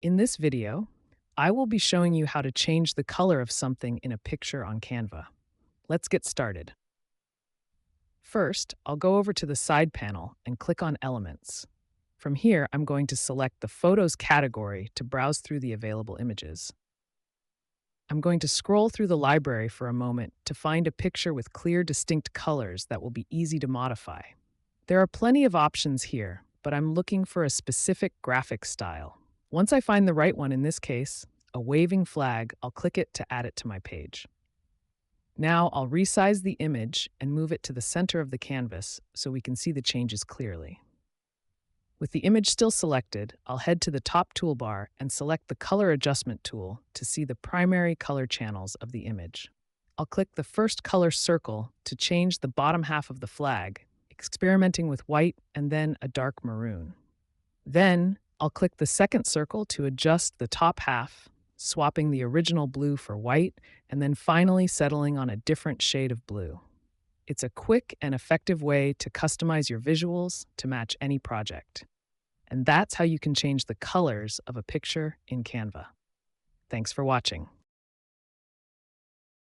In this video, I will be showing you how to change the color of something in a picture on Canva. Let's get started. First, I'll go over to the side panel and click on Elements. From here, I'm going to select the Photos category to browse through the available images. I'm going to scroll through the library for a moment to find a picture with clear, distinct colors that will be easy to modify. There are plenty of options here, but I'm looking for a specific graphic style. Once I find the right one, in this case, a waving flag, I'll click it to add it to my page. Now I'll resize the image and move it to the center of the canvas so we can see the changes clearly. With the image still selected, I'll head to the top toolbar and select the Color Adjustment tool to see the primary color channels of the image. I'll click the first color circle to change the bottom half of the flag, experimenting with white and then a dark maroon. Then, I'll click the second circle to adjust the top half, swapping the original blue for white, and then finally settling on a different shade of blue. It's a quick and effective way to customize your visuals to match any project. And that's how you can change the colors of a picture in Canva. Thanks for watching.